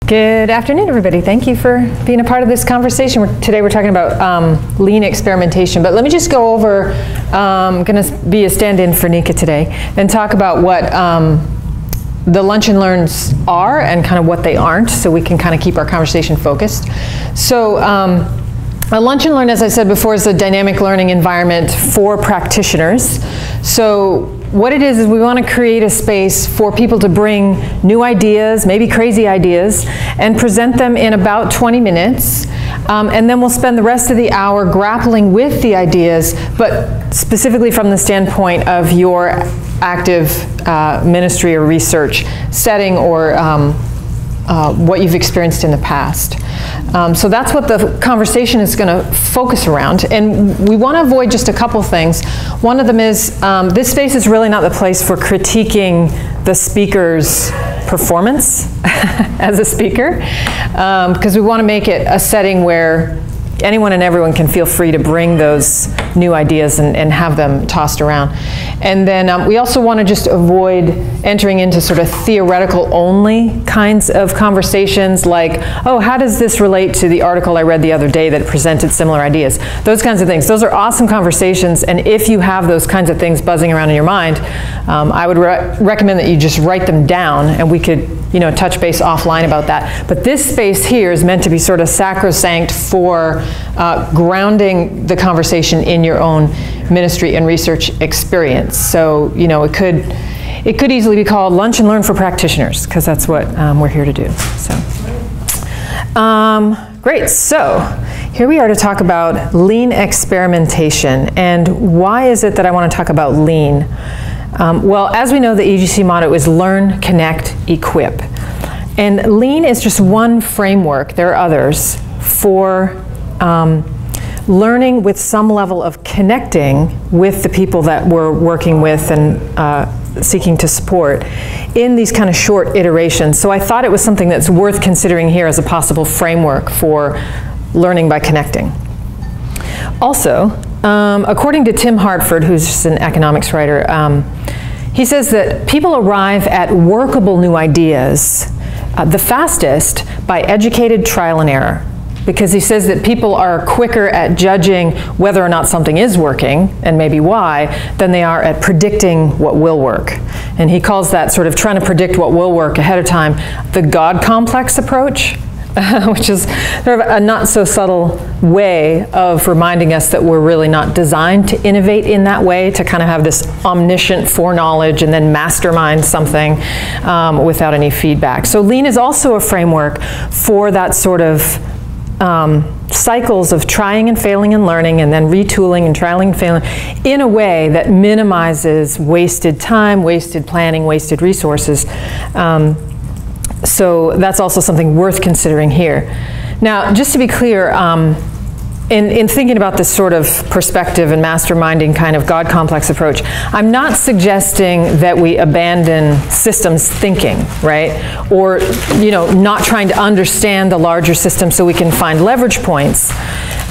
Good afternoon, everybody. Thank you for being a part of this conversation. Today we're talking about lean experimentation, but let me just go over, I'm going to be a stand-in for Nika today, and talk about what the lunch and learns are and kind of what they aren't, so we can kind of keep our conversation focused. So a lunch and learn, as I said before, is a dynamic learning environment for practitioners. So what it is we want to create a space for people to bring new ideas, maybe crazy ideas, and present them in about 20 minutes. And then we'll spend the rest of the hour grappling with the ideas, but specifically from the standpoint of your active ministry or research setting, or what you've experienced in the past. So that's what the conversation is going to focus around. And we want to avoid just a couple things. One of them is this space is really not the place for critiquing the speaker's performance as a speaker, because we want to make it a setting where anyone and everyone can feel free to bring those new ideas and have them tossed around. And then we also want to just avoid entering into sort of theoretical only kinds of conversations like, oh, how does this relate to the article I read the other day that presented similar ideas? Those kinds of things. Those are awesome conversations, and if you have those kinds of things buzzing around in your mind, I would recommend that you just write them down, and we could, you know, touch base offline about that. But this space here is meant to be sort of sacrosanct for grounding the conversation in your own ministry and research experience. So, you know, it could easily be called Lunch and Learn for Practitioners, because that's what we're here to do. So, great. So, here we are to talk about lean experimentation. And why is it that I want to talk about lean? Well, as we know, the EGC motto is Learn, Connect, Equip. And lean is just one framework, there are others, for learning with some level of connecting with the people that we're working with and seeking to support in these kind of short iterations. So I thought it was something that's worth considering here as a possible framework for learning by connecting. Also, according to Tim Hartford, who's just an economics writer, he says that people arrive at workable new ideas the fastest by educated trial and error. Because he says that people are quicker at judging whether or not something is working, and maybe why, than they are at predicting what will work. And he calls that sort of trying to predict what will work ahead of time the God complex approach, which is sort of a not so subtle way of reminding us that we're really not designed to innovate in that way, to kind of have this omniscient foreknowledge and then mastermind something without any feedback. So lean is also a framework for that sort of cycles of trying and failing and learning, and then retooling and trialing and failing in a way that minimizes wasted time, wasted planning, wasted resources. So that's also something worth considering here. Now, just to be clear, in thinking about this sort of perspective and masterminding kind of God complex approach, I'm not suggesting that we abandon systems thinking, right? Or, you know, not trying to understand the larger system so we can find leverage points.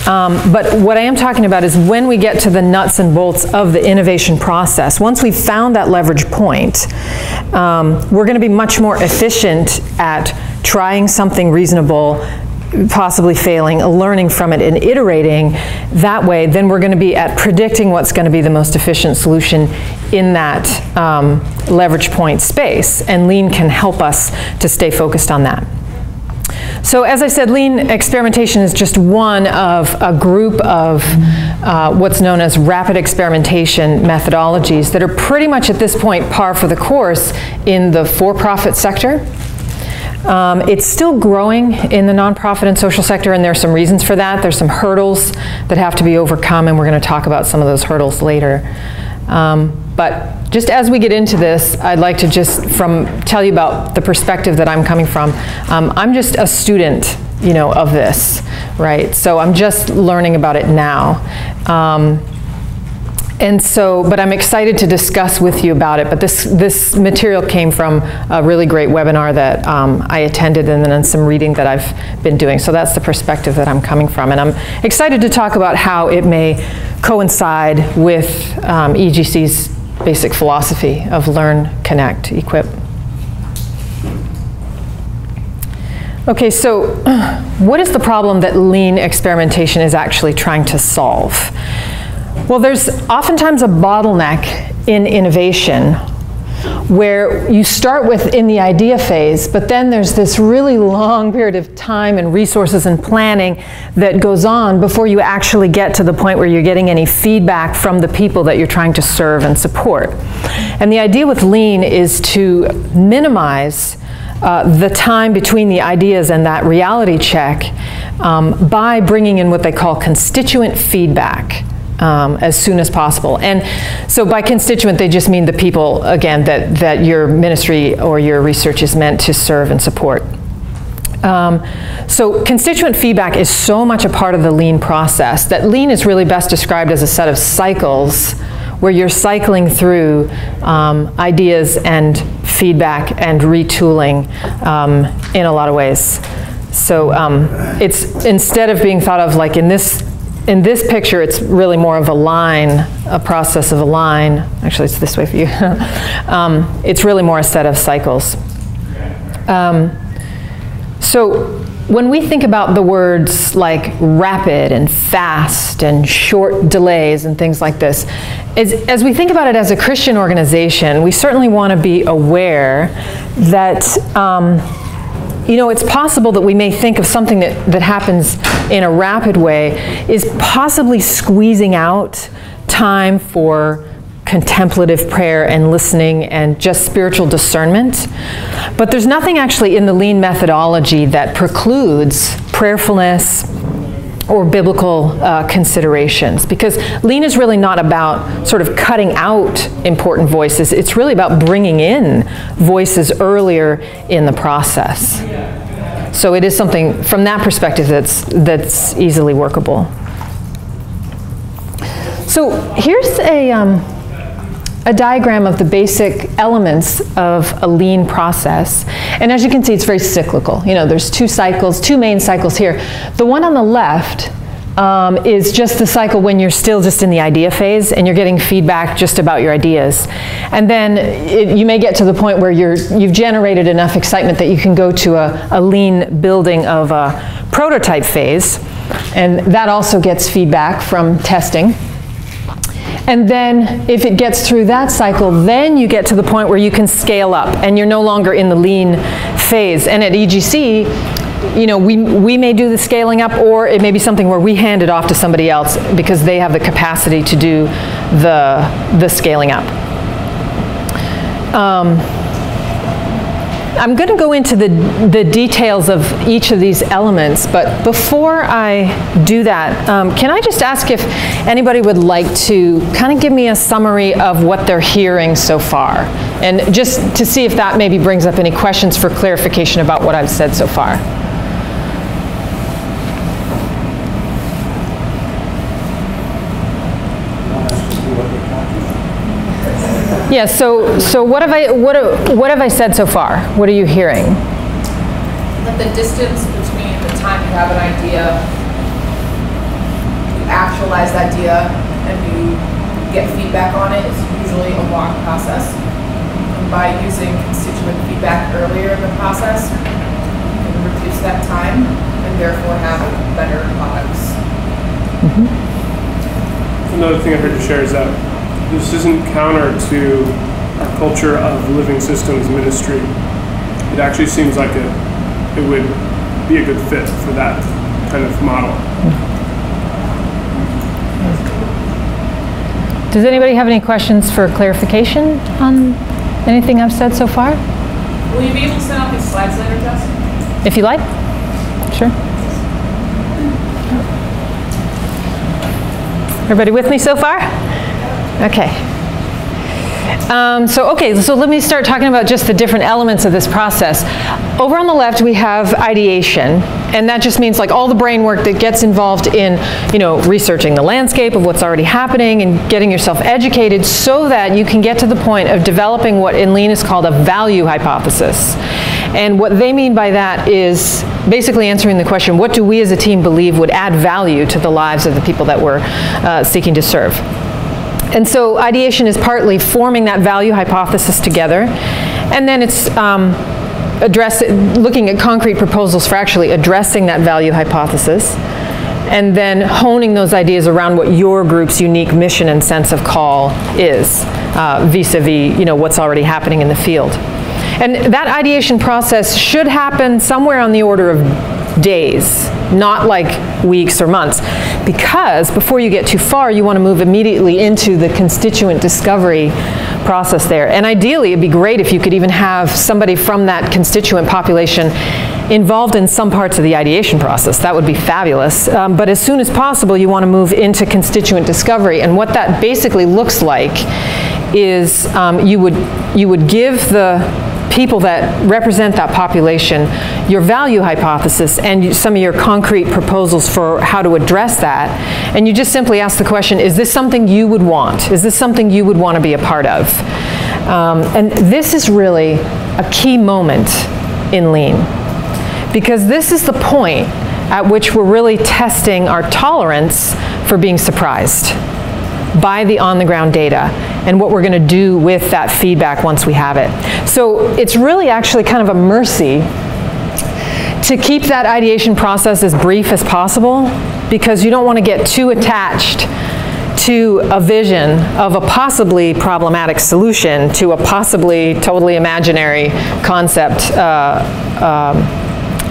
But what I am talking about is when we get to the nuts and bolts of the innovation process, once we've found that leverage point, we're going to be much more efficient at trying something reasonable, possibly failing, learning from it, and iterating that way. Then we're going to be at predicting what's going to be the most efficient solution in that leverage point space, and lean can help us to stay focused on that. So as I said, lean experimentation is just one of a group of what's known as rapid experimentation methodologies that are pretty much at this point par for the course in the for-profit sector. It's still growing in the nonprofit and social sector, and there are some reasons for that. There's some hurdles that have to be overcome, and we're going to talk about some of those hurdles later. But just as we get into this, I'd like to just tell you about the perspective that I'm coming from. I'm just a student, you know, of this, right? So I'm just learning about it now. And so, but I'm excited to discuss with you about it. But this material came from a really great webinar that I attended, and then some reading that I've been doing. So that's the perspective that I'm coming from. And I'm excited to talk about how it may coincide with EGC's basic philosophy of learn, connect, equip. Okay, so what is the problem that lean experimentation is actually trying to solve? Well, there's oftentimes a bottleneck in innovation where you start in the idea phase, but then there's this really long period of time and resources and planning that goes on before you actually get to the point where you're getting any feedback from the people that you're trying to serve and support. And the idea with lean is to minimize the time between the ideas and that reality check by bringing in what they call constituent feedback as soon as possible. And so by constituent, they just mean the people, again, that your ministry or your research is meant to serve and support. So constituent feedback is so much a part of the lean process that lean is really best described as a set of cycles where you're cycling through ideas and feedback and retooling in a lot of ways. So it's, instead of being thought of like in this picture, it's really more of a process of a line. Actually, it's this way for you. It's really more a set of cycles. So when we think about the words like rapid and fast and short delays and things like this, as we think about it as a Christian organization, we certainly want to be aware that you know, it's possible that we may think of something that happens in a rapid way is possibly squeezing out time for contemplative prayer and listening and just spiritual discernment. But there's nothing actually in the lean methodology that precludes prayerfulness or biblical considerations, because lean is really not about sort of cutting out important voices. It's really about bringing in voices earlier in the process. So it is something from that perspective that's easily workable. So here's a diagram of the basic elements of a lean process. And as you can see, it's very cyclical. You know, there's two main cycles here. The one on the left is just the cycle when you're still just in the idea phase and you're getting feedback just about your ideas. And then you may get to the point where you've generated enough excitement that you can go to a lean building of a prototype phase. And that also gets feedback from testing. And then if it gets through that cycle, then you get to the point where you can scale up and you're no longer in the lean phase. And at EGC, you know, we may do the scaling up, or it may be something where we hand it off to somebody else because they have the capacity to do the scaling up. I'm going to go into the details of each of these elements, but before I do that, can I just ask if anybody would like to kind of give me a summary of what they're hearing so far, and just to see if that maybe brings up any questions for clarification about what I've said so far. Yeah, so what have I said so far? What are you hearing? That the distance between the time you have an idea, you actualize the idea, and you get feedback on it is usually a long process. And by using constituent feedback earlier in the process, you can reduce that time and therefore have better products. Mm-hmm. Another thing I heard you share is that this isn't counter to our culture of living systems ministry. It actually seems like it would be a good fit for that kind of model. Does anybody have any questions for clarification on anything I've said so far? Will you be able to send out these slides later, Jess? If you like. Sure. Everybody with me so far? Okay. So let me start talking about just the different elements of this process. Over on the left, we have ideation, and that just means like all the brain work that gets involved in, you know, researching the landscape of what's already happening and getting yourself educated so that you can get to the point of developing what in Lean is called a value hypothesis. And what they mean by that is basically answering the question, what do we as a team believe would add value to the lives of the people that we're seeking to serve? And so ideation is partly forming that value hypothesis together, and then it's looking at concrete proposals for actually addressing that value hypothesis, and then honing those ideas around what your group's unique mission and sense of call is, vis-a-vis, you know, what's already happening in the field. And that ideation process should happen somewhere on the order of days, not like weeks or months, because before you get too far, you want to move immediately into the constituent discovery process there. And ideally, it'd be great if you could even have somebody from that constituent population involved in some parts of the ideation process. That would be fabulous. But as soon as possible, you want to move into constituent discovery. And what that basically looks like is you would give the people that represent that population your value hypothesis and some of your concrete proposals for how to address that. And you just simply ask the question, is this something you would want? Is this something you would want to be a part of? And this is really a key moment in Lean, because this is the point at which we're really testing our tolerance for being surprised by the on-the-ground data and what we're going to do with that feedback once we have it. So it's really actually kind of a mercy to keep that ideation process as brief as possible, because you don't want to get too attached to a vision of a possibly problematic solution to a possibly totally imaginary concept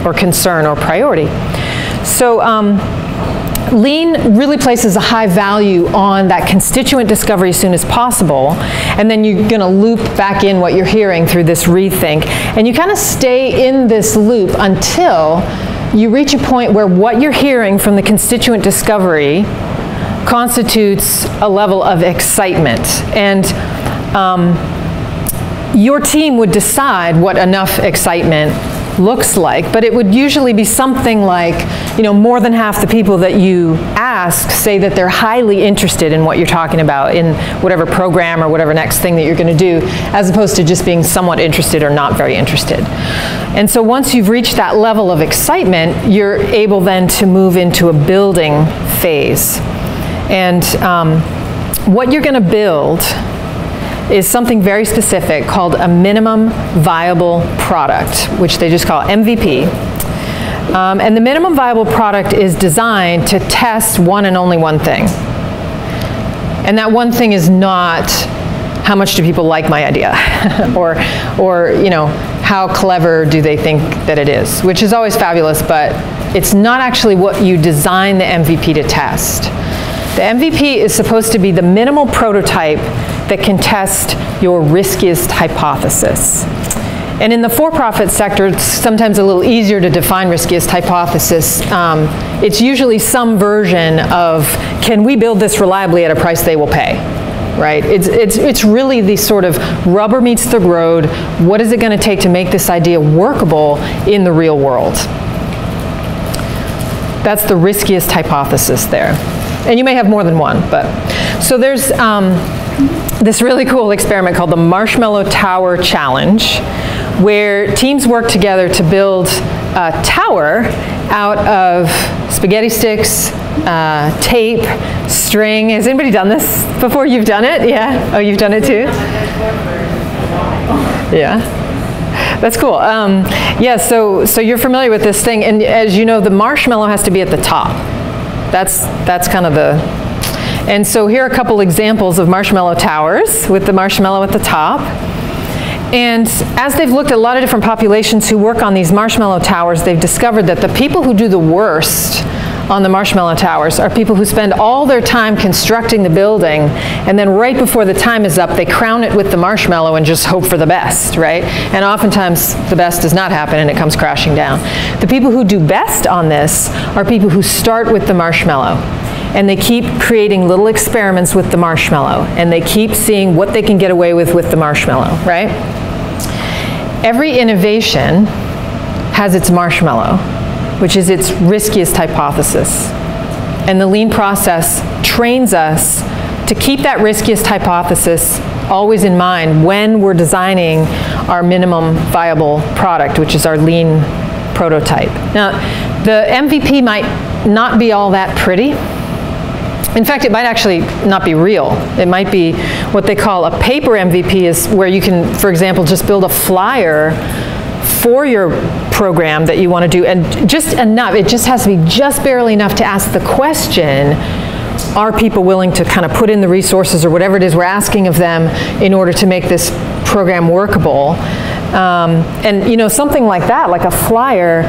or concern or priority. So Lean really places a high value on that constituent discovery as soon as possible, and then you're going to loop back in what you're hearing through this rethink, and you kind of stay in this loop until you reach a point where what you're hearing from the constituent discovery constitutes a level of excitement. And your team would decide what enough excitement looks like, but it would usually be something like, you know, more than half the people that you ask say that they're highly interested in what you're talking about in whatever program or whatever next thing that you're going to do, as opposed to just being somewhat interested or not very interested. And so once you've reached that level of excitement, you're able then to move into a building phase. And what you're going to build is something very specific called a minimum viable product, which they just call MVP. And the minimum viable product is designed to test one and only one thing. And that one thing is not how much do people like my idea or you know, how clever do they think that it is, which is always fabulous, but it's not actually what you design the MVP to test. The MVP is supposed to be the minimal prototype that can test your riskiest hypothesis. And in the for-profit sector, it's sometimes a little easier to define riskiest hypothesis. It's usually some version of, can we build this reliably at a price they will pay, right? It's really the sort of rubber meets the road, what is it going to take to make this idea workable in the real world? That's the riskiest hypothesis there. And you may have more than one, but. So there's this really cool experiment called the Marshmallow Tower Challenge, where teams work together to build a tower out of spaghetti sticks, tape, string. Has anybody done this before? You've done it? Yeah? Oh, you've done it too? Yeah. That's cool. Yeah, so you're familiar with this thing, and as you know, the marshmallow has to be at the top. That's kind of the, and so here are a couple examples of marshmallow towers with the marshmallow at the top. And as they've looked at a lot of different populations who work on these marshmallow towers, they've discovered that the people who do the worst on the marshmallow towers are people who spend all their time constructing the building, and then right before the time is up, they crown it with the marshmallow and just hope for the best, right? And oftentimes the best does not happen and it comes crashing down. The people who do best on this are people who start with the marshmallow, and they keep creating little experiments with the marshmallow, and they keep seeing what they can get away with the marshmallow, right? Every innovation has its marshmallow, which is its riskiest hypothesis. And the Lean process trains us to keep that riskiest hypothesis always in mind when we're designing our minimum viable product, which is our Lean prototype. Now, the MVP might not be all that pretty. In fact, it might actually not be real. It might be what they call a paper MVP, is where you can, for example, just build a flyer for your program that you want to do, and just enough, it just has to be just barely enough to ask the question, are people willing to kind of put in the resources or whatever it is we're asking of them in order to make this program workable? And you know, something like that, like a flyer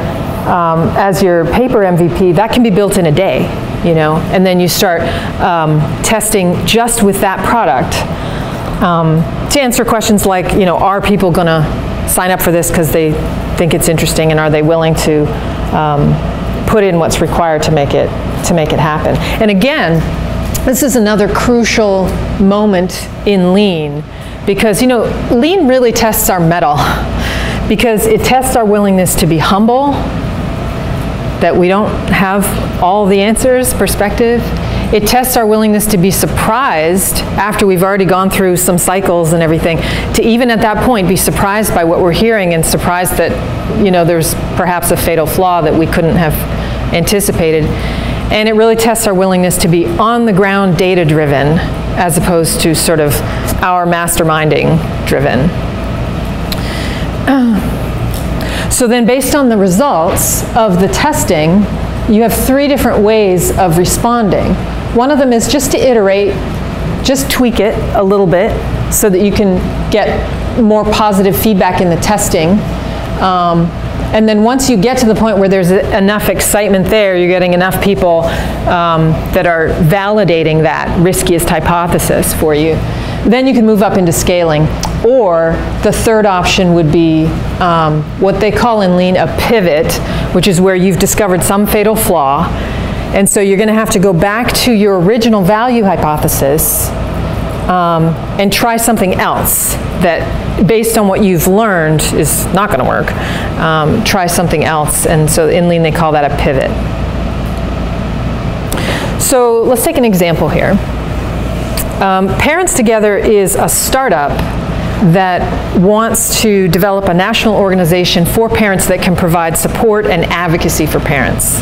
as your paper MVP, that can be built in a day, you know, and then you start testing just with that product to answer questions like, you know, are people going to sign up for this because they think it's interesting, and are they willing to put in what's required to make it happen? And again, this is another crucial moment in Lean, because, you know, Lean really tests our mettle, because it tests our willingness to be humble, that we don't have all the answers, perspective. It tests our willingness to be surprised after we've already gone through some cycles and everything, to even at that point be surprised by what we're hearing, and surprised that, you know, there's perhaps a fatal flaw that we couldn't have anticipated. And it really tests our willingness to be on the ground data driven, as opposed to sort of our masterminding driven. So then, based on the results of the testing, you have 3 different ways of responding. One of them is just to iterate, just tweak it a little bit so that you can get more positive feedback in the testing. And then once you get to the point where there's enough excitement there, you're getting enough people that are validating that riskiest hypothesis for you, then you can move up into scaling. Or the third option would be what they call in Lean a pivot, which is where you've discovered some fatal flaw, and so you're going to have to go back to your original value hypothesis and try something else that, based on what you've learned, is not going to work. Try something else, and so in Lean they call that a pivot. So let's take an example here. Parents Together is a startup that wants to develop a national organization for parents that can provide support and advocacy for parents.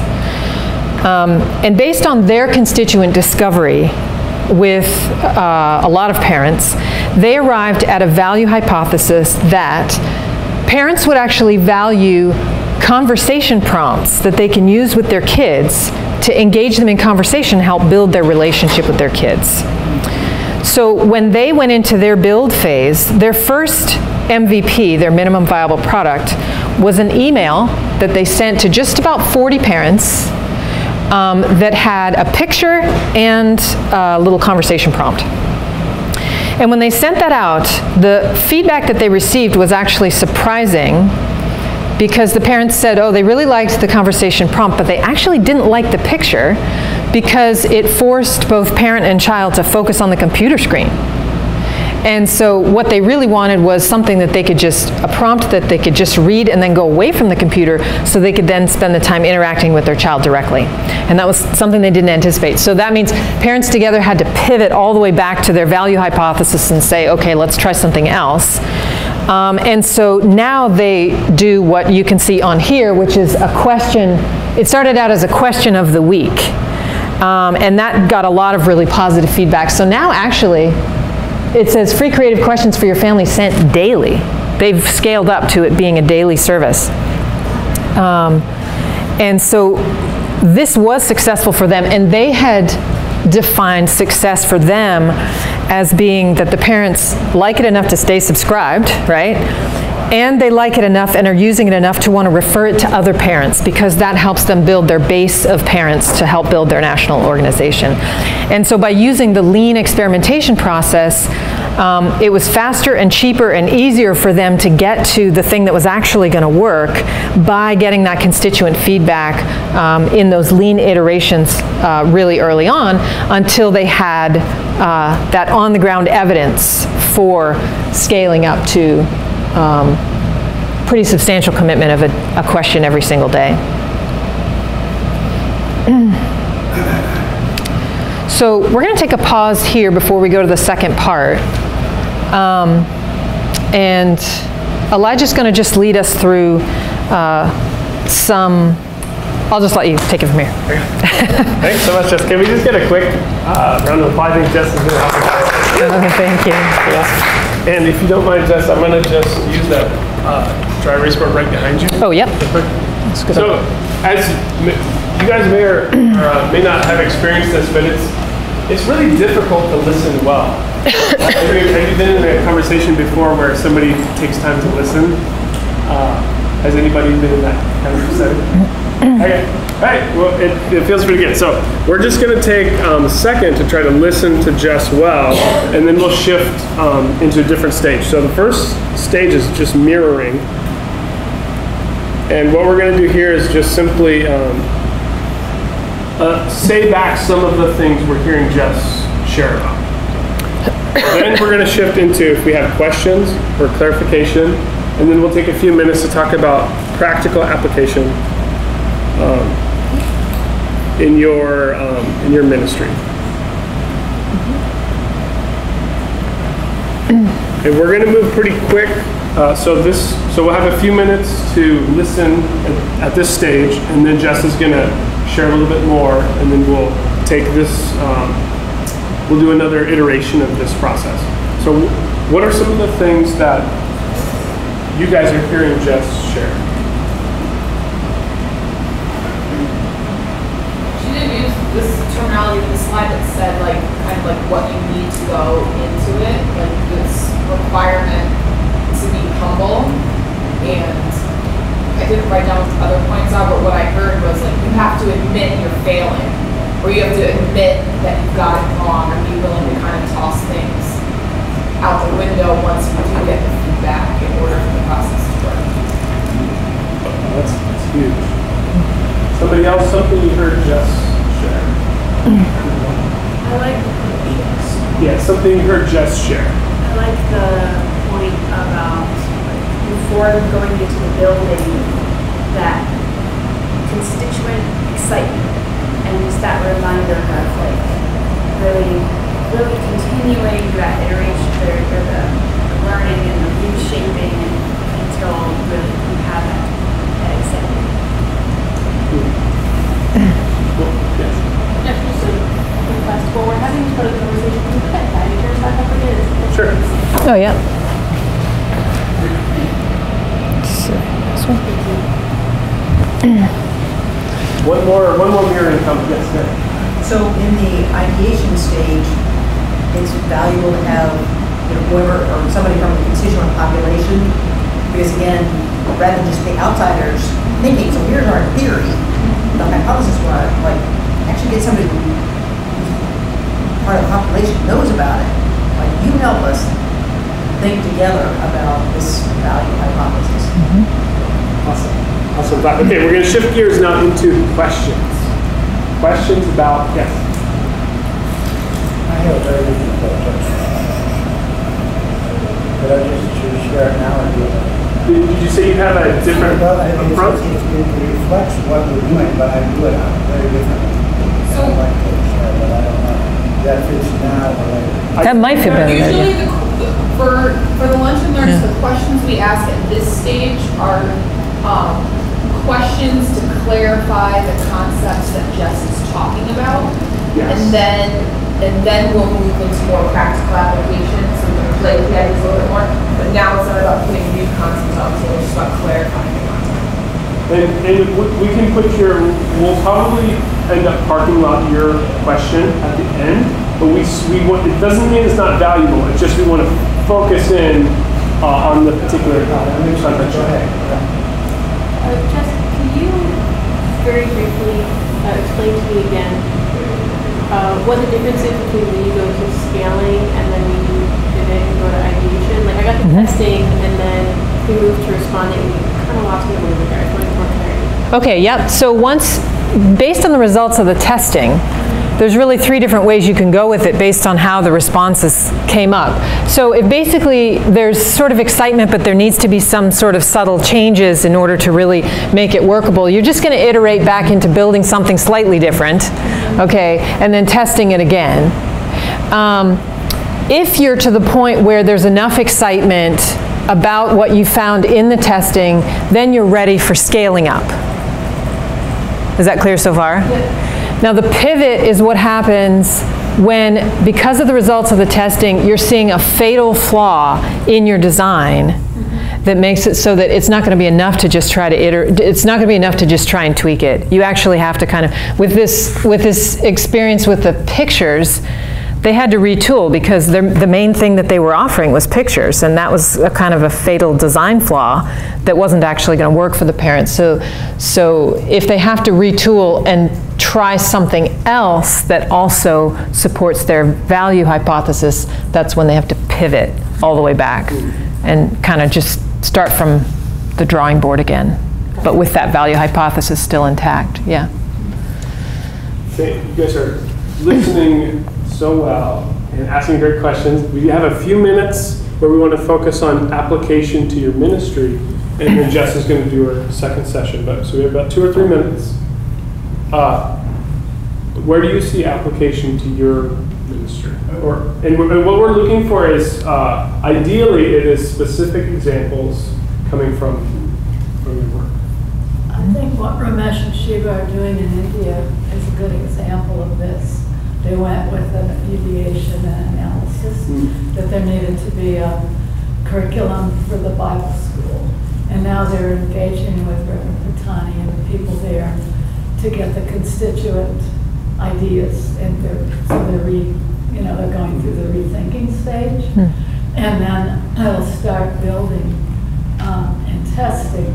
And based on their constituent discovery with a lot of parents, they arrived at a value hypothesis that parents would actually value conversation prompts that they can use with their kids to engage them in conversation and help build their relationship with their kids. So when they went into their build phase, their first MVP, their minimum viable product, was an email that they sent to just about 40 parents that had a picture and a little conversation prompt. And when they sent that out, the feedback that they received was actually surprising, because the parents said, oh, they really liked the conversation prompt, but they actually didn't like the picture because it forced both parent and child to focus on the computer screen. And so what they really wanted was something that they could just, a prompt that they could just read and then go away from the computer, so they could then spend the time interacting with their child directly. And that was something they didn't anticipate. So that means Parents Together had to pivot all the way back to their value hypothesis and say, okay, let's try something else. And so now they do what you can see on here, which is a question. It started out as a question of the week. And that got a lot of really positive feedback. So now actually, it says free creative questions for your family sent daily. They've scaled up to it being a daily service. And so this was successful for them, and they had defined success for them as being that the parents like it enough to stay subscribed, right? And they like it enough and are using it enough to want to refer it to other parents, because that helps them build their base of parents to help build their national organization. And so by using the Lean experimentation process, it was faster and cheaper and easier for them to get to the thing that was actually going to work by getting that constituent feedback in those Lean iterations really early on, until they had that on-the-ground evidence for scaling up to pretty substantial commitment of a question every single day. So we're going to take a pause here before we go to the second part. And Elijah's going to just lead us through some, I'll just let you take it from here. Thanks so much, Jess. Can we just get a quick round of applause? I think Jess is going to help us. Thank you. Yeah. And if you don't mind, Jess, I'm going to just use that dry erase board right behind you. Oh, yep. That's good. So, as you guys may or may not have experienced this, but it's really difficult to listen well. Have you been in a conversation before where somebody takes time to listen? Has anybody been in that kind of setting? Okay. All right. Well, it feels pretty good. So we're just going to take a second to try to listen to Jess well, and then we'll shift into a different stage. So the first stage is just mirroring. And what we're going to do here is just simply say back some of the things we're hearing Jess share about. Then we're going to shift into if we have questions or clarification, and then we'll take a few minutes to talk about practical application in your ministry. And we're going to move pretty quick. So we'll have a few minutes to listen at this stage, and then Jess is going to share a little bit more, and then we'll take this. We'll do another iteration of this process. So, what are some of the things that you guys are hearing Jess share? She didn't use this terminology in the slide that said like kind of like what you need to go into it, like this requirement to be humble. And I didn't write down what the other points are, but what I heard was like you have to admit you're failing, or you have to admit that you've got it wrong, and be willing to kind of toss things out the window once you do get the feedback in order for the process to work. That's huge. Somebody else, something you heard Jess share? I like Yeah, something you heard Jess share. I like the point about before going into the building, that constituent excitement, and just that reminder of like really continuing that iteration, the learning and the reshaping until really you have that excitement. Yes. Yeah, just a request. Well, we're having this part of the conversation. Can you put that guiding terms back up again? Sure. Oh, yeah. This one. One more mirroring comment. Yes, ma'am. So in the ideation stage, it's valuable to have whoever or somebody from the constituent population, because again, rather than just the outsiders thinking, so here's our theory, the hypothesis was like actually get somebody who's part of the population knows about it. Like you help us think together about this value hypothesis. Awesome. Okay, we're going to shift gears now into questions. Questions about, yes? I have a very different question. But I just share it now and do it. Did you say you have a different approach? It reflects what we're doing, but I do it very differently. So, I'd like to share, but I don't know. That fits now or later. That might fit better. usually for the lunch and learns, the questions we ask at this stage are questions to clarify the concepts that Jess is talking about. Yes. And then we'll move into more practical applications and we'll play with the ideas a little bit more. But now it's not about putting new concepts out, so it's just about clarifying the concept. And we can we'll probably end up parking lot your question at the end, but we want, it doesn't mean it's not valuable, it's just we want to focus in on the particular subject. Go ahead. Jess, can you very briefly explain to me again what the difference is between when you go to scaling and then when you pivot and go to ideation? Like I got the testing and then we moved to responding and you kind of lost me a little bit there. I just wanted more clarity. Okay, yep. So based on the results of the testing, there's really 3 different ways you can go with it based on how the responses came up. So if basically there's sort of excitement, but there needs to be some sort of subtle changes in order to really make it workable, you're just going to iterate back into building something slightly different, okay, and then testing it again. If you're to the point where there's enough excitement about what you found in the testing, then you're ready for scaling up. Is that clear so far? Yeah. Now the pivot is what happens when, because of the results of the testing, you're seeing a fatal flaw in your design. that makes it so that it's not going to be enough to just try to it's not going to be enough to just try and tweak it. You actually have to kind of, with this experience with the pictures, they had to retool because the main thing that they were offering was pictures, and that was a kind of a fatal design flaw that wasn't actually going to work for the parents. So if they have to retool and try something else that also supports their value hypothesis, that's when they have to pivot all the way back and kind of just start from the drawing board again, but with that value hypothesis still intact. Yeah. Okay, you guys are listening so well and asking great questions. We have a few minutes where we want to focus on application to your ministry, and then Jess is going to do her second session. So we have about 2 or 3 minutes. Where do you see application to your ministry? And what we're looking for is, ideally, it is specific examples coming from your work. I think what Ramesh and Shiva are doing in India is a good example of this. They went with an ideation and analysis that there needed to be a curriculum for the Bible school. And now they're engaging with Reverend Patani and the people there to get the constituent ideas. And they're going through the rethinking stage. And then they'll start building and testing.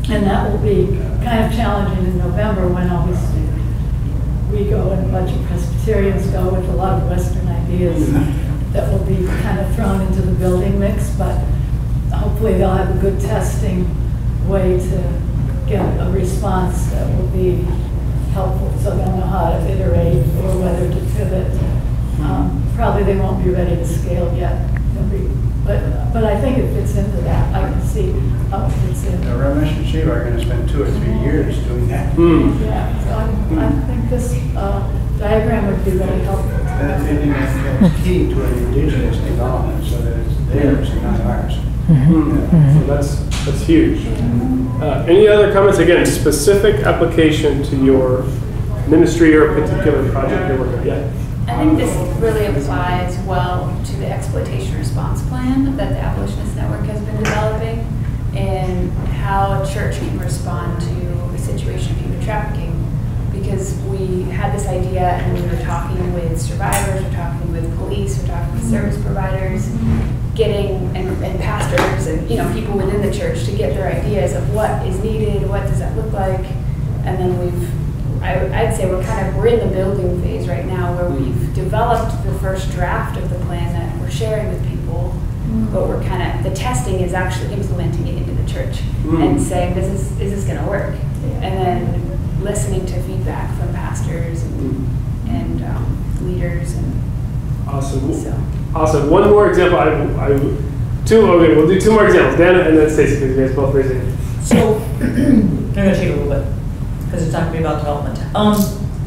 And that will be kind of challenging in November when obviously we go and a bunch of Presbyterians go with a lot of Western ideas that will be kind of thrown into the building mix, but hopefully they'll have a good testing way to get a response that will be helpful, so they'll know how to iterate or whether to pivot. Probably they won't be ready to scale yet. But I think it fits into that. I can see how it fits in. Ramesh and Shiva are going to spend 2 or 3 years doing that. Yeah, so I think this diagram would be very helpful. And it's key to an indigenous development so that it's theirs and not ours. So that's huge. Any other comments? Again, specific application to your ministry or a particular project you're working on? Yeah. I think this really applies well to the exploitation response plan that the Abolitionist Network has been developing, and how a church can respond to a situation of human trafficking. Because we had this idea, and we were talking with survivors, we're talking with police, we're talking with service providers, getting and pastors and people within the church to get their ideas of what is needed, what does that look like, and then I'd say we're in the building phase right now, where we've developed the first draft of the plan that we're sharing with people, but we're the testing is actually implementing it into the church and saying, is this going to work? And then listening to feedback from pastors and leaders. Awesome. So. Awesome. One more example. We'll do 2 more examples. Dan and then Stacey, because you guys both raised it. So, I'm going to change a little bit, because it's not going to be about development.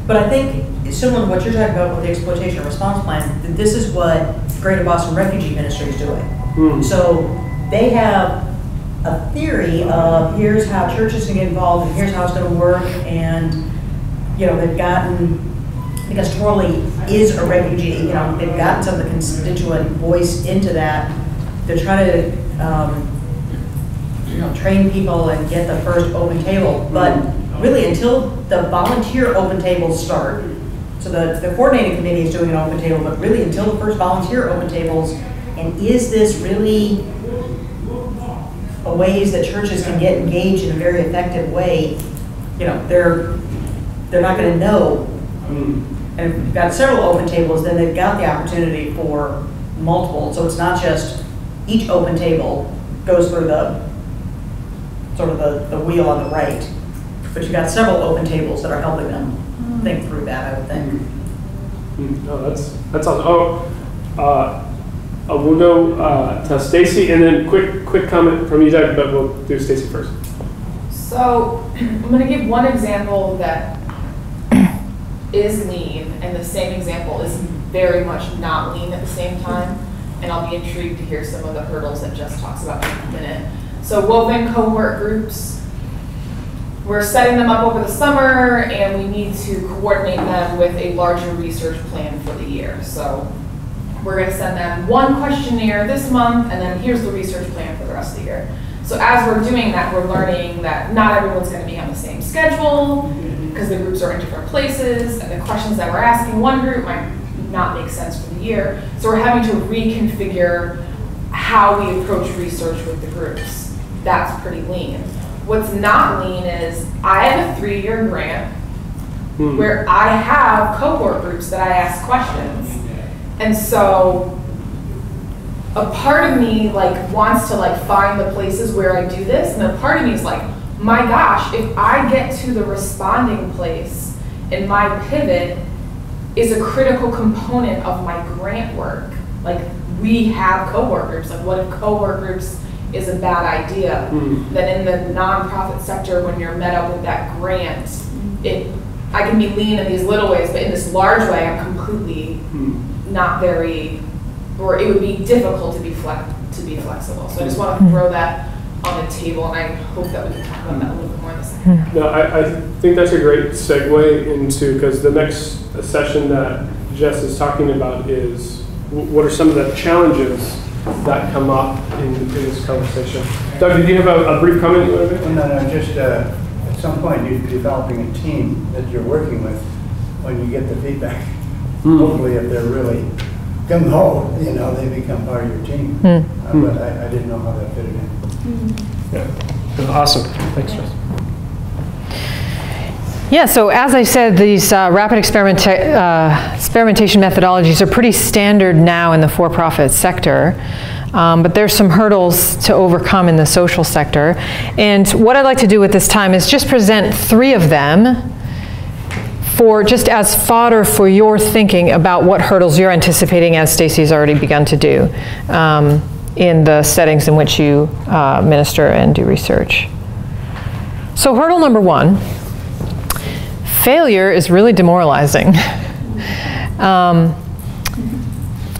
But I think, similar to what you're talking about with the exploitation response plan, that this is what Greater Boston Refugee Ministry is doing. So they have a theory of here's how churches can get involved and here's how it's going to work, and they've gotten, because Torley is a refugee, they've gotten some of the constituent voice into that. They're trying to train people and get the first open table, but really until the volunteer open tables start, so the coordinating committee is doing an open table, but really until the first volunteer open tables, and is this really a ways that churches can get engaged in a very effective way, they're not going to know. And if you've got several open tables, then they've got the opportunity for multiple, so it's not just each open table goes through the the wheel on the right, but you've got several open tables that are helping them think through that, I would think. No, that's awesome. We'll go to Stacey, and then quick comment from you, Doug, but we'll do Stacey first. So I'm going to give one example that is lean, and the same example is very much not lean at the same time, and I'll be intrigued to hear some of the hurdles that Jess talks about in a minute. So woven cohort groups, we're setting them up over the summer, and we need to coordinate them with a larger research plan for the year. So we're going to send them one questionnaire this month, and then here's the research plan for the rest of the year. So as we're doing that, we're learning that not everyone's going to be on the same schedule, because the groups are in different places, and the questions that we're asking one group might not make sense for the year. So we're having to reconfigure how we approach research with the groups. That's pretty lean. What's not lean is I have a 3-year grant where I have cohort groups that I ask questions. And so a part of me like wants to like find the places where I do this, and a part of me is like, my gosh, if I get to the responding place and my pivot is a critical component of my grant work. Like, we have cohort groups. Like, what if cohort groups is a bad idea? Then in the nonprofit sector, when you're met up with that grant, I can be lean in these little ways, but in this large way, I'm completely not very, or it would be difficult to be flexible. So I just want to throw that on the table, and I hope that we can talk about that a little bit more in a second. No, I think that's a great segue into, because the next session that Jess is talking about is what are some of the challenges that come up in this conversation. Doug, did you have a brief comment you want to make? No, just at some point you're developing a team that you're working with when you get the feedback. Hopefully if they're really gung-ho, you know, they become part of your team. But I didn't know how that fitted in. Yeah. Awesome. Thanks, Jess. Yeah, so as I said, these rapid experimentation methodologies are pretty standard now in the for-profit sector, but there's some hurdles to overcome in the social sector. And what I'd like to do with this time is just present 3 of them for just as fodder for your thinking about what hurdles you're anticipating, as Stacy's already begun to do in the settings in which you minister and do research. So hurdle number 1. Failure is really demoralizing.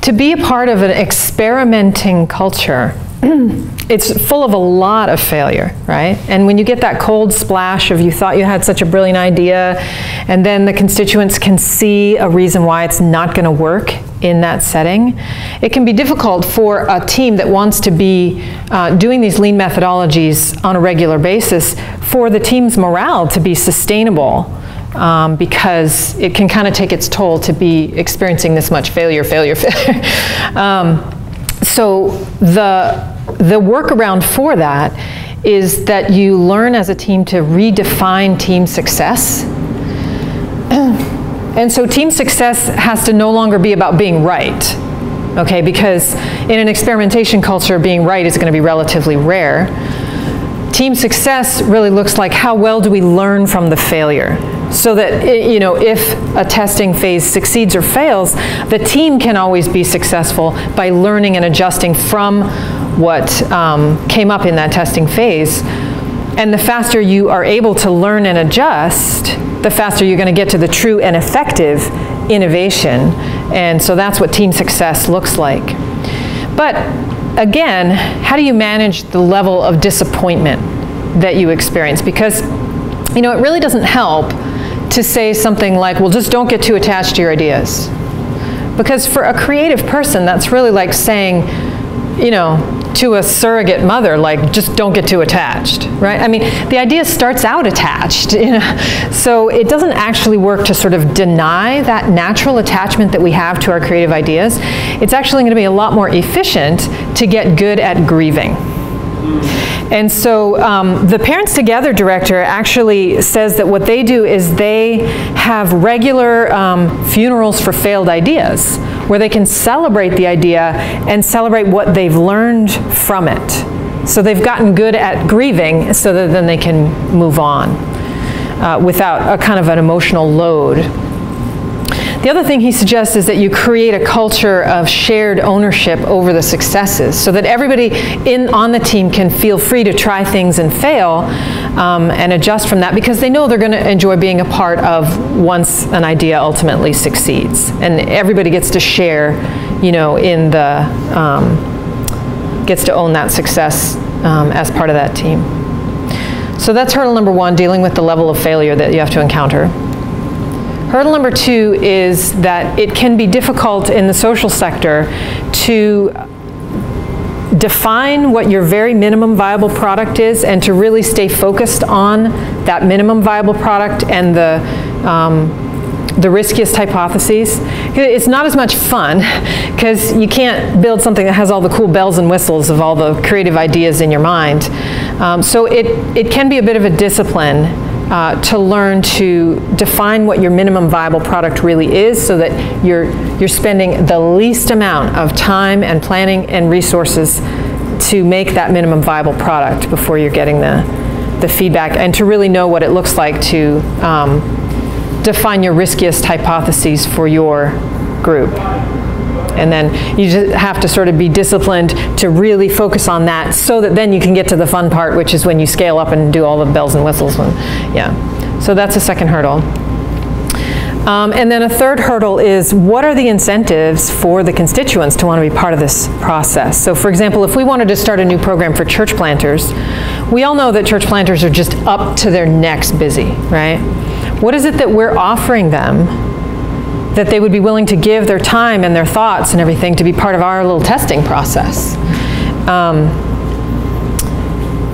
To be a part of an experimenting culture, it's full of a lot of failure, right? And when you get that cold splash of you thought you had such a brilliant idea, and then the constituents can see a reason why it's not going to work in that setting, it can be difficult for a team that wants to be doing these lean methodologies on a regular basis for the team's morale to be sustainable. Because it can kind of take its toll to be experiencing this much failure. So the workaround for that is that you learn as a team to redefine team success. And so team success has to no longer be about being right, okay? Because in an experimentation culture, being right is going to be relatively rare. Team success really looks like how well do we learn from the failure, so that, you know, if a testing phase succeeds or fails, the team can always be successful by learning and adjusting from what came up in that testing phase. And the faster you are able to learn and adjust, the faster you're going to get to the true and effective innovation. And so that's what team success looks like. But again, how do you manage the level of disappointment that you experience? Because, you know, it really doesn't help to say something like, well, just don't get too attached to your ideas. Because for a creative person, that's really like saying, you know, to a surrogate mother, like, just don't get too attached, right? I mean, the idea starts out attached, you know? So it doesn't actually work to sort of deny that natural attachment that we have to our creative ideas. It's actually going to be a lot more efficient to get good at grieving. And so the Parents Together director actually says that what they do is they have regular funerals for failed ideas, where they can celebrate the idea and celebrate what they've learned from it. So they've gotten good at grieving so that then they can move on without a kind of an emotional load. The other thing he suggests is that you create a culture of shared ownership over the successes, so that everybody on the team can feel free to try things and fail and adjust from that, because they know they're going to enjoy being a part of once an idea ultimately succeeds. And everybody gets to share, you know, in the, gets to own that success as part of that team. So that's hurdle number 1, dealing with the level of failure that you have to encounter. Hurdle number 2 is that it can be difficult in the social sector to define what your very minimum viable product is and to really stay focused on that minimum viable product and the riskiest hypotheses. It's not as much fun because you can't build something that has all the cool bells and whistles of all the creative ideas in your mind. So it can be a bit of a discipline to learn to define what your minimum viable product really is so that you're spending the least amount of time and planning and resources to make that minimum viable product before you're getting the feedback, and to really know what it looks like to define your riskiest hypotheses for your group. And then you just have to sort of be disciplined to really focus on that so that then you can get to the fun part, which is when you scale up and do all the bells and whistles. So that's a second hurdle. And then a third hurdle is, what are the incentives for the constituents to want to be part of this process? So for example, if we wanted to start a new program for church planters, we all know that church planters are just up to their necks busy, right? What is it that we're offering them that they would be willing to give their time and their thoughts and everything to be part of our little testing process?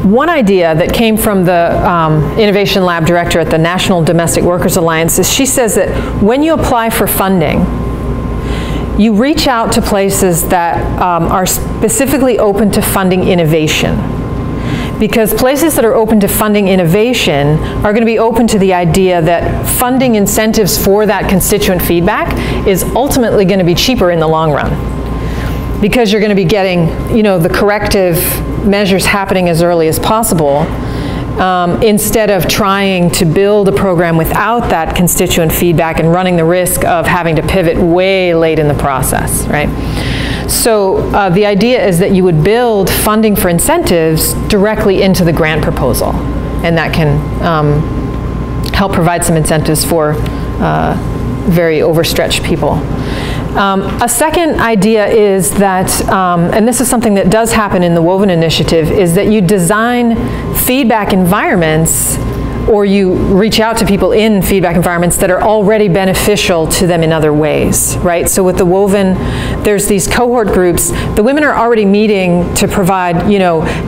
One idea that came from the Innovation Lab director at the National Domestic Workers Alliance is, she says that when you apply for funding, you reach out to places that are specifically open to funding innovation. Because places that are open to funding innovation are going to be open to the idea that funding incentives for that constituent feedback is ultimately going to be cheaper in the long run. Because you're going to be getting, the corrective measures happening as early as possible, instead of trying to build a program without that constituent feedback and running the risk of having to pivot way late in the process, right? So the idea is that you would build funding for incentives directly into the grant proposal, and that can help provide some incentives for very overstretched people. A second idea is that, and this is something that does happen in the Woven Initiative, is that you design feedback environments, or you reach out to people in feedback environments that are already beneficial to them in other ways, right? So with the Woven, there's these cohort groups. The women are already meeting to provide,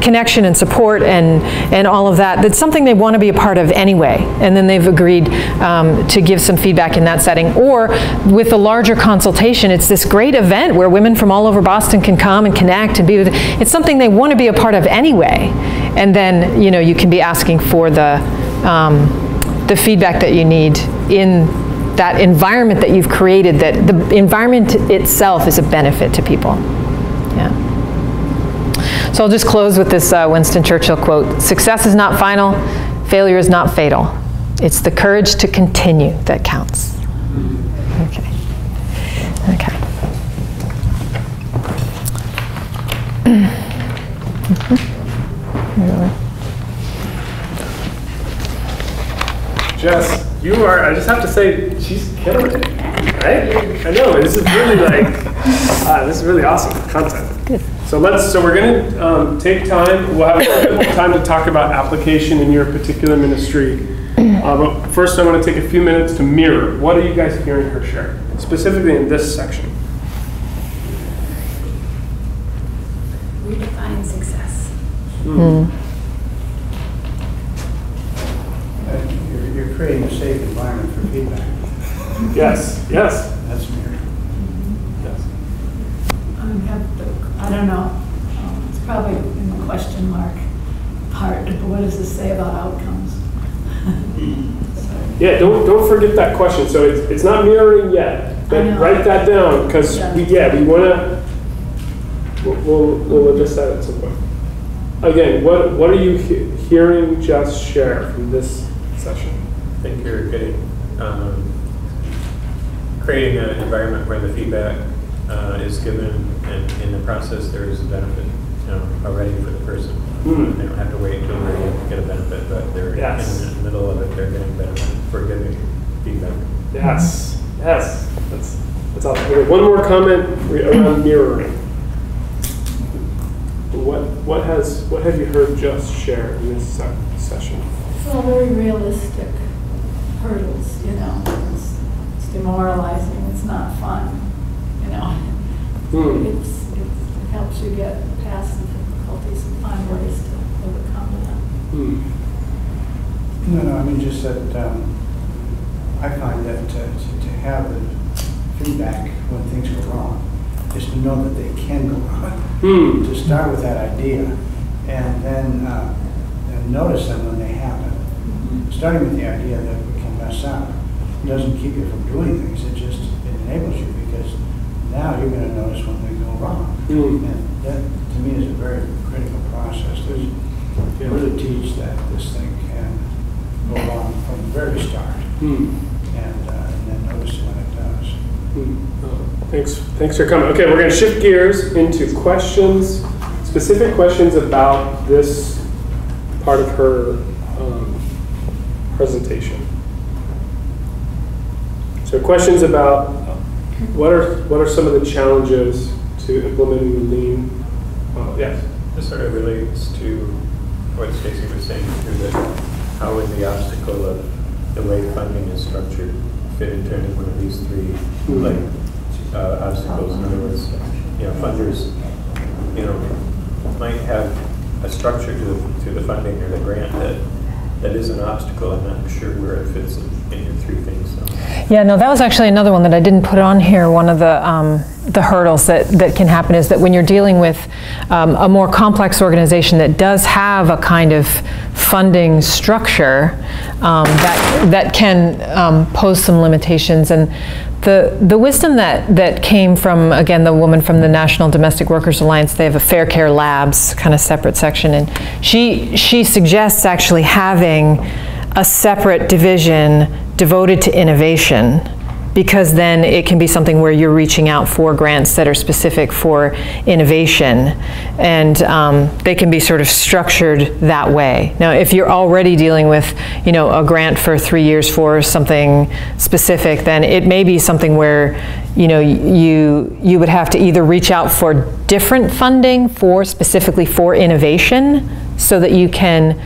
connection and support and all of that. That's something they want to be a part of anyway. And then they've agreed to give some feedback in that setting. Or with the larger consultation, it's this great event where women from all over Boston can come and connect and be with. It's something they want to be a part of anyway. And then, you can be asking for the feedback that you need in that environment that you've created, that the environment itself is a benefit to people. Yeah. So I'll just close with this Winston Churchill quote: "Success is not final, failure is not fatal. It's the courage to continue that counts." Okay. Okay. Jess, you are, I just have to say, she's killing it, right? I know, this is really this is really awesome content. Good. So we're gonna take time, we'll have a bit more time to talk about application in your particular ministry. But first I want to take a few minutes to mirror. What are you guys hearing her share, specifically in this section? Redefine success. You're creating a safe environment for feedback. Yes, yes. That's mirror. Yes. I don't know. It's probably in the question mark part, but what does this say about outcomes? Yeah, don't forget that question. So it's not mirroring yet, but write that down, because we want to. We'll adjust that at some point. Again, what are you hearing Jess share from this session? I think you're getting creating an environment where the feedback is given, and in the process there is a benefit, already for the person. They don't have to wait until they get a benefit, but they're in the middle of it. They're getting benefit for giving feedback. Yes, yes, that's awesome. Okay, one more comment around mirroring. What have you heard Jess share in this session? It's all very realistic hurdles, demoralizing, it's not fun, you know. It helps you get past the difficulties and find ways to overcome them. No, I mean just that I find that to have the feedback when things go wrong is to know that they can go wrong. To start with that idea and then and notice them when they happen. Starting with the idea that we can mess up doesn't keep you from doing things, it enables you, because now you're going to notice when they go wrong. And that to me is a very critical process. You really teach that this thing can go wrong from the very start, and then notice when it does. Thanks for coming. Okay, we're going to shift gears into questions, specific questions about this part of her presentation. So questions about what are some of the challenges to implementing Lean? Yes. This sort of relates to what Stacy was saying too, that how would the obstacle of the way funding is structured fit into any one of these three obstacles? In other words, funders, might have a structure to the funding or the grant that is an obstacle. I'm not sure where it fits in your three things. So. Yeah, no, that was actually another one that I didn't put on here. One of the hurdles that can happen is that when you're dealing with a more complex organization that does have a kind of funding structure, that can pose some limitations. And the wisdom that came from, again, the woman from the National Domestic Workers Alliance, they have a Fair Care Labs kind of separate section, and she suggests actually having a separate division devoted to innovation, because then it can be something where you're reaching out for grants that are specific for innovation, and they can be sort of structured that way. Now, if you're already dealing with, a grant for 3 years for something specific, then it may be something where, you would have to either reach out for different funding specifically for innovation, so that you can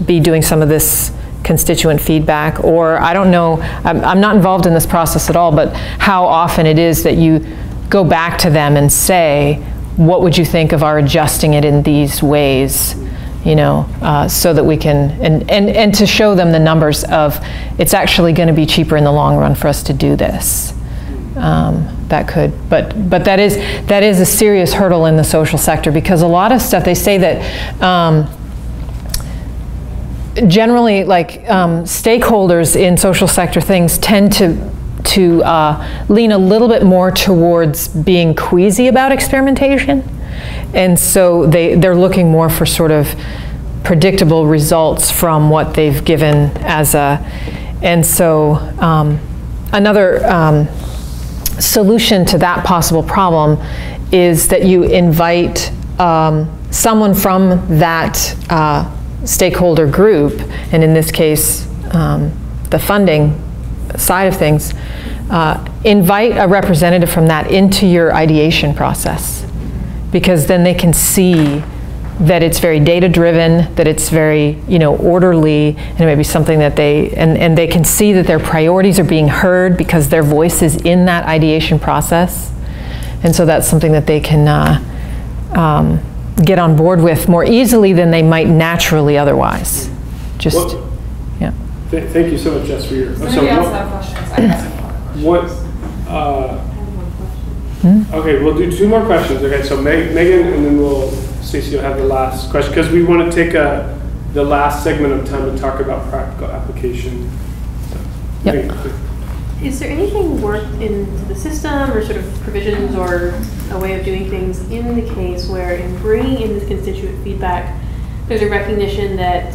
be doing some of this constituent feedback, or I don't know, I'm not involved in this process at all, but how often it is that you go back to them and say, what would you think of our adjusting it in these ways, so that we can, and to show them the numbers of, it's actually going to be cheaper in the long run for us to do this. That could, but that is a serious hurdle in the social sector, because a lot of stuff, they say that generally, stakeholders in social sector things tend to lean a little bit more towards being queasy about experimentation, and so they're looking more for sort of predictable results from what they've given as and so another solution to that possible problem is that you invite someone from that stakeholder group, and in this case, the funding side of things, invite a representative from that into your ideation process, because then they can see that it's very data-driven, that it's very, orderly, and it may be something that and they can see that their priorities are being heard because their voice is in that ideation process, and so that's something that they can get on board with more easily than they might naturally otherwise. Yeah. Thank you so much, Jess, for your. Somebody else have questions? I have some more questions. Okay, we'll do 2 more questions. Okay, so Megan, and then Stacey will have the last question, because we want to take the last segment of time to talk about practical application. So, yep. Is there anything worked into the system, or sort of provisions, or a way of doing things in the case where, in bringing in this constituent feedback, there's a recognition that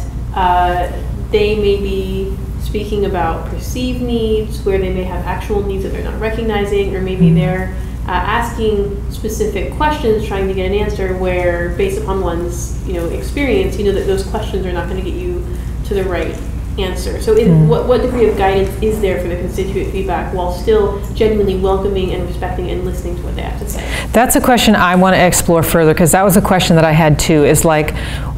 they may be speaking about perceived needs, where they may have actual needs that they're not recognizing, or maybe they're asking specific questions, trying to get an answer, where, based upon one's experience, that those questions are not going to get you to the right answer. So what degree of guidance is there for the constituent feedback while still genuinely welcoming and respecting and listening to what they have to say? That's a question I want to explore further, because that was a question that I had too, is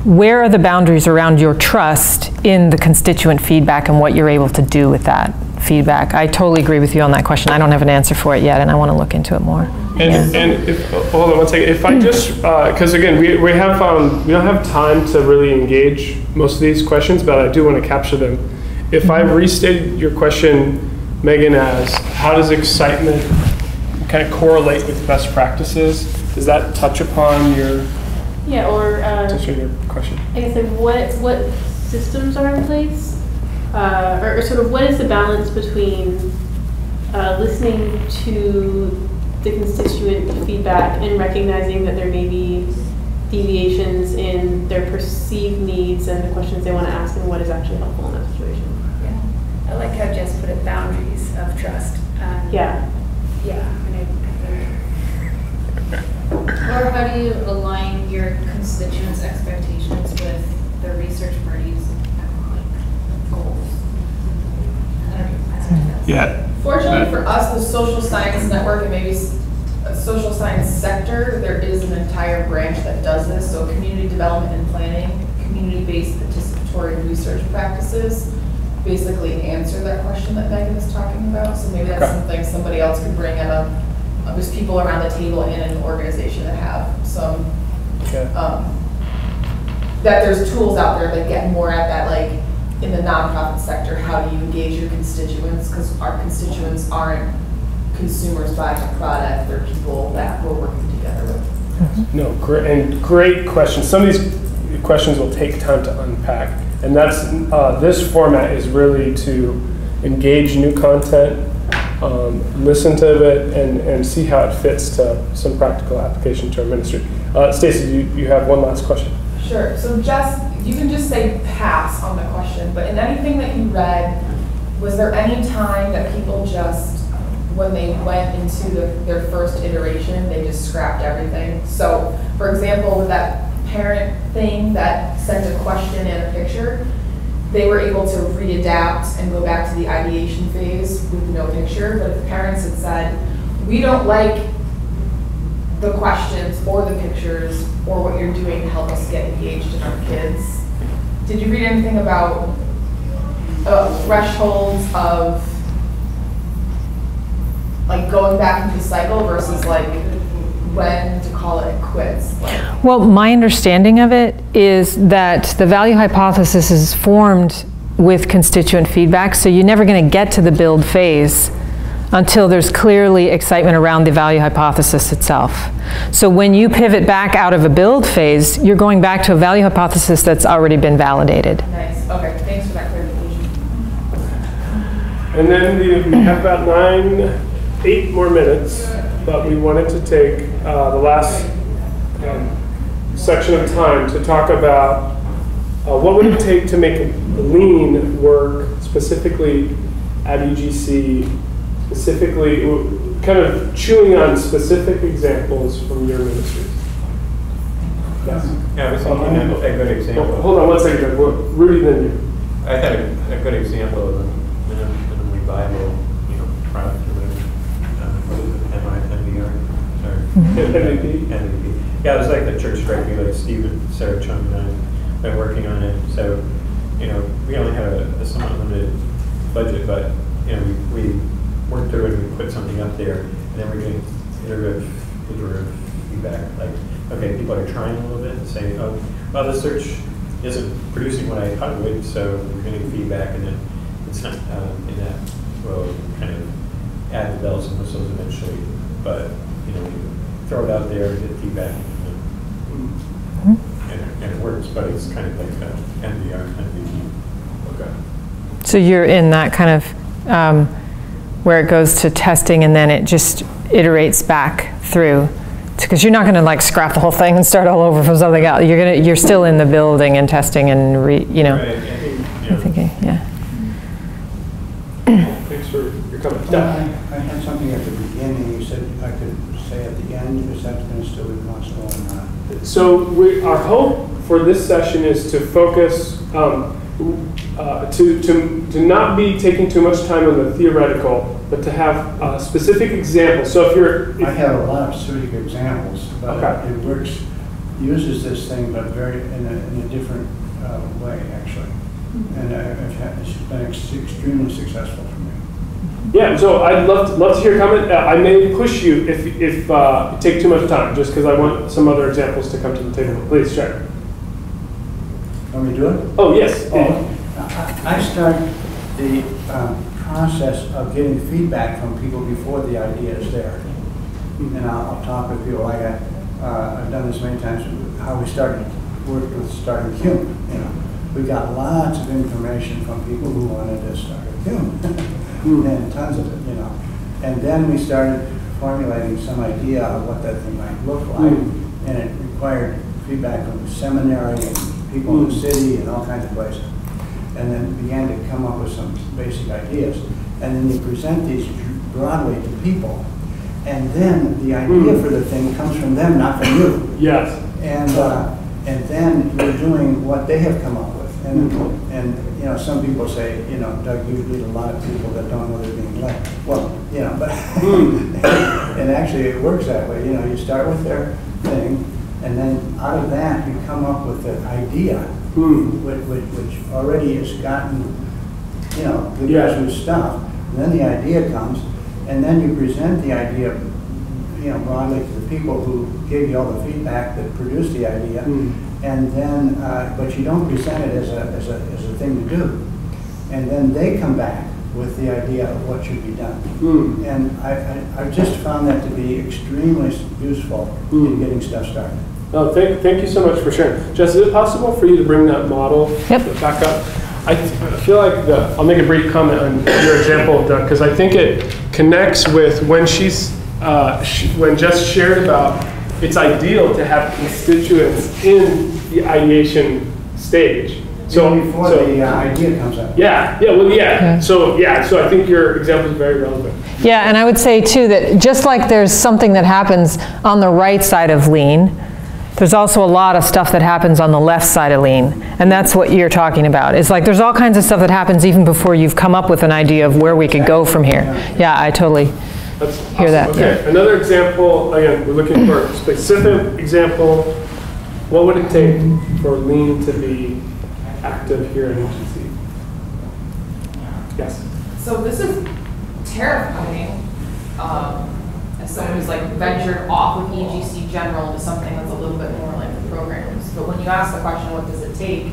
where are the boundaries around your trust in the constituent feedback and what you're able to do with that feedback. I totally agree with you on that question. I don't have an answer for it yet, and I want to look into it more. And if, hold on one second. If I just, because again, we don't have time to really engage most of these questions, but I do want to capture them. If I restated your question, Megan, as how does excitement kind of correlate with best practices? Does that touch upon your? Yeah, or your question. I guess like what systems are in place, or sort of what is the balance between listening to the constituent feedback and recognizing that there may be deviations in their perceived needs and the questions they want to ask and what is actually helpful in that situation. Yeah, I like how Jess put it, boundaries of trust. Yeah. Yeah, I mean, I think. Or how do you align your constituents' expectations with the research parties' goals? I don't know. Yeah. Fortunately for us, the social science network and maybe a social science sector, there is an entire branch that does this. So community development and planning, community-based participatory research practices basically answer that question that Megan is talking about. So maybe that's something somebody else could bring at there's people around the table in an organization that have some, that there's tools out there that get more at that, like in the nonprofit sector, how do you engage your constituents? Because our constituents aren't consumers buying a product, they're people that we're working together with. No, great questions. Some of these questions will take time to unpack. And that's, this format is really to engage new content, listen to it, and see how it fits to some practical application to our ministry. Stacey, you have one last question. Sure. So Jess, you can just say pass on the question, but in anything that you read, was there any time that people just, when they went into their first iteration, they just scrapped everything? So, for example, with that parent thing that sent a question and a picture, they were able to readapt and go back to the ideation phase with no picture. But if parents had said, we don't like the questions or the pictures or what you're doing to help us get engaged in our kids, did you read anything about thresholds of like going back into the cycle versus like when to call it quits? Well, my understanding of it is that the value hypothesis is formed with constituent feedback, so you're never going to get to the build phase until there's clearly excitement around the value hypothesis itself. So when you pivot back out of a build phase, you're going back to a value hypothesis that's already been validated. Nice. Okay, thanks for that clarification. And then we have about 8 more minutes, but we wanted to take the last section of time to talk about what would it take to make Lean work specifically at EGC, specifically kind of chewing on specific examples from your ministries. Yes. Yeah, I was thinking a good example. Hold on one second, Rudy, then you. I had a good example of a revival, product or whatever. MVP. Yeah, it was like the church directory, like Steve, Sarah Chung, and I have been working on it. So, we only had a somewhat limited budget, but we worked through it and we put something up there, and then we're getting iterative feedback. Like, okay, people are trying a little bit and saying, oh, well, the search isn't producing what I thought it would, so we're getting feedback, and then it's not in that we'll kind of add the bells and whistles eventually, but we throw it out there, get feedback, and it works, but it's kind of like MVR, MVP. Okay. So you're in that kind of where it goes to testing and then it just iterates back through, because you're not going to like scrap the whole thing and start all over from something else. You're still in the building and testing and Right. thinking, yeah. Thanks for your comment. Well, I had something at the beginning. You said I could say at the end. Is that going to still be possible or not? So our hope for this session is to focus, to not be taking too much time on the theoretical, but to have specific examples. So I have a lot of specific examples, but it works, uses this thing, but in a different way, actually. And it's been extremely successful for me. Yeah, so I'd love to hear a comment. I may push you if you take too much time, just because I want some other examples to come to the table. Please share. Want me to do it? Oh, yes. Oh, I start the process of getting feedback from people before the idea is there. And I'll talk with people like I've done this many times, how we started work with starting human. You know, we got lots of information from people who wanted to start a human, and tons of it, you know. And then we started formulating some idea of what that thing might look like, and it required feedback from the seminary and people in the city and all kinds of places. And then began to come up with some basic ideas. And then you present these broadly to people. And then the idea for the thing comes from them, not from you. Yes. And then you're doing what they have come up with. And you know, some people say, you know, Doug, you lead a lot of people that don't know they're being led. Well, you know, but and actually it works that way. You know, you start with their thing, and then out of that you come up with an idea, which already has gotten, you know, good grassroots stuff. And then the idea comes, and then you present the idea, you know, broadly to the people who gave you all the feedback that produced the idea, and then, but you don't present it as a thing to do. And then they come back with the idea of what should be done. And I've just found that to be extremely useful in getting stuff started. Oh, thank you so much for sharing. Jess, is it possible for you to bring that model back up? I feel like I'll make a brief comment on your example, Doug, because I think it connects with when when Jess shared about it's ideal to have constituents in the ideation stage. So before the idea comes up. So I think your example is very relevant. Yeah, and I would say too that just like there's something that happens on the right side of Lean, there's also a lot of stuff that happens on the left side of Lean, and that's what you're talking about. It's like there's all kinds of stuff that happens even before you've come up with an idea of where we could go from here. Yeah, I totally hear that. Okay, another example, again, we're looking for a specific example. What would it take for Lean to be active here at UGC? Yes? So this is terrifying. As someone who's like ventured off of EGC General to something that's a little bit more like the programs. But when you ask the question, what does it take?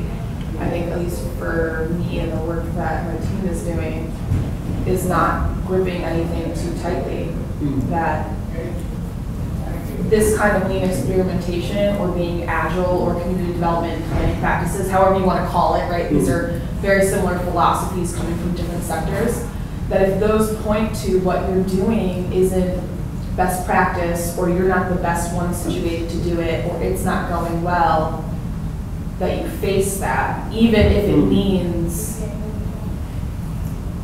I think at least for me and the work that my team is doing is not gripping anything too tightly. That this kind of lean experimentation or being agile or community development planning practices, however you want to call it, right? These are very similar philosophies coming from different sectors. That if those point to what you're doing isn't best practice, or you're not the best one situated to do it, or it's not going well, that you face that, even if it means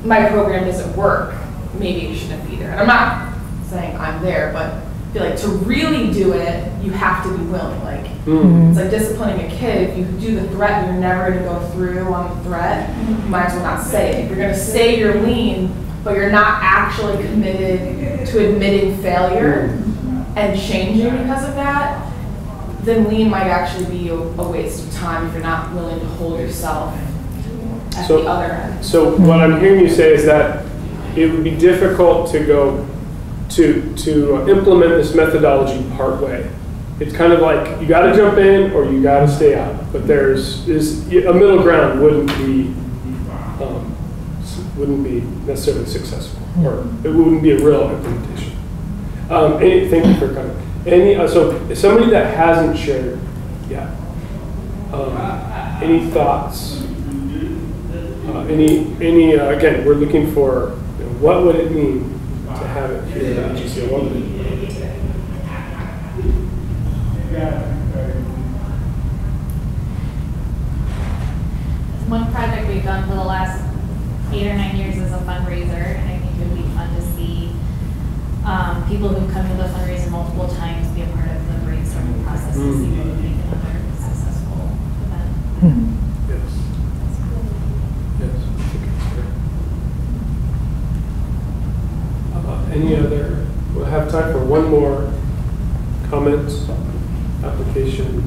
my program doesn't work, maybe it shouldn't be there. And I'm not saying I'm there, but I feel like to really do it, you have to be willing. Like it's like disciplining a kid. If you do the threat and you're never going to go through on the threat, you might as well not say it. If you're going to say you're lean, but you're not actually committed to admitting failure and changing because of that, then lean might actually be a waste of time if you're not willing to hold yourself at the other end. So what I'm hearing you say is that it would be difficult to go to implement this methodology part way. It's kind of like you got to jump in or you got to stay out. But there's a middle ground wouldn't be necessarily successful, or it wouldn't be a real implementation. Thank you for coming. So somebody that hasn't shared yet, any thoughts? Again, we're looking for what would it mean to have it here at UGC? What would it mean? One project we've done for the last 8 or 9 years is a fundraiser, and I think it would be fun to see people who come to the fundraiser multiple times be a part of the brainstorming process to see what would make another successful event. Yes. That's cool. Yes, I think it's great. Any other? We'll have time for one more comment, application.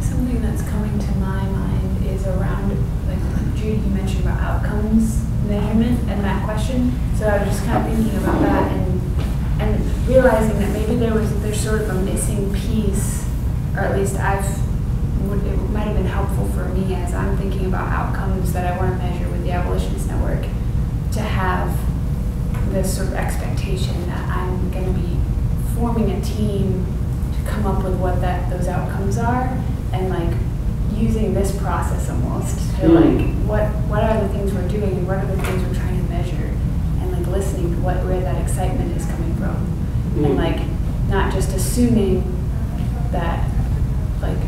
Something that that's coming to my mind is around, like Judy, you mentioned about outcomes measurement and that question. So I was just kind of thinking about that and realizing that maybe there's sort of a missing piece, or at least it might have been helpful for me as I'm thinking about outcomes that I want to measure with the Abolitionist Network, to have this sort of expectation that I'm going to be forming a team to come up with what those outcomes are, and like using this process almost to like what are the things we're doing and what are the things we're trying to measure, and like listening to where that excitement is coming from, and like not just assuming that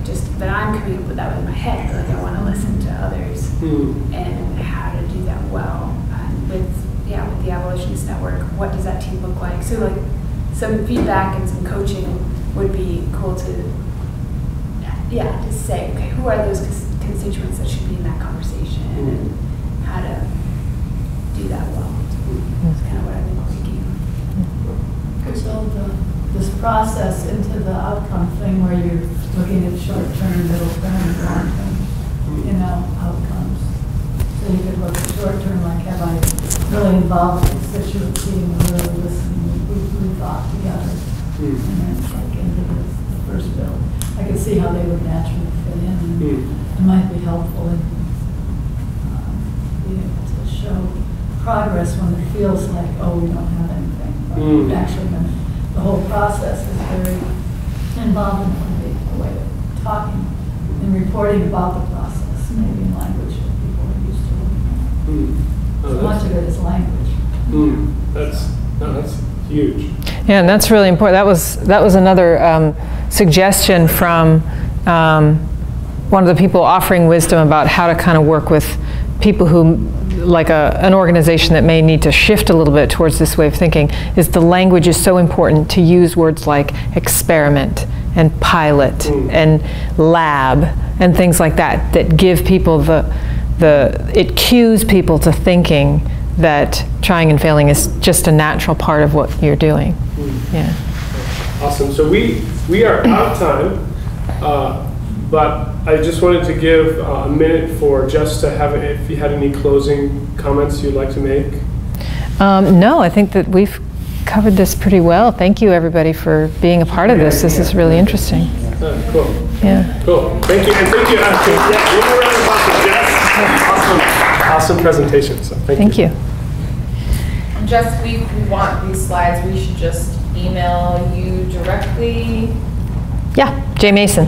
just that I'm coming up with that in my head, but like I want to listen to others and how to do that well. And with the Abolitionist Network, what does that team look like? So like some feedback and some coaching would be cool to say, okay, who are those constituents that should be in that conversation, and how to do that well. That's kind of what I've been thinking. So this process into the outcome thing where you're looking at short-term, middle-term, and long-term, outcomes. So you could look at short-term, like, have I really involved the constituency and really listening, we thought together, and then it's like into the first bill. I could see how they would naturally fit in, and it might be helpful in being able to show progress when it feels like, oh, we don't have anything. But actually, the whole process is very involved in the way of talking and reporting about the process, maybe in language that people are used to looking at. So much of it is language. That's huge. Yeah, and that's really important. That was another suggestion from one of the people offering wisdom about how to kind of work with people who, like an organization that may need to shift a little bit towards this way of thinking, is the language is so important to use words like experiment and pilot and lab and things like that, that give people it cues people to thinking that trying and failing is just a natural part of what you're doing. Yeah. Awesome. So we are out of time, but I just wanted to give a minute for Jess to have, if you had any closing comments you'd like to make. No, I think that we've covered this pretty well. Thank you, everybody, for being a part of this. This is really interesting. Cool. Yeah. Cool. Thank you. And thank you. One more round of applause for Jess. Awesome presentation. So thank you. And Jess, we want these slides. We should just email you directly. Yeah, Jay Mason.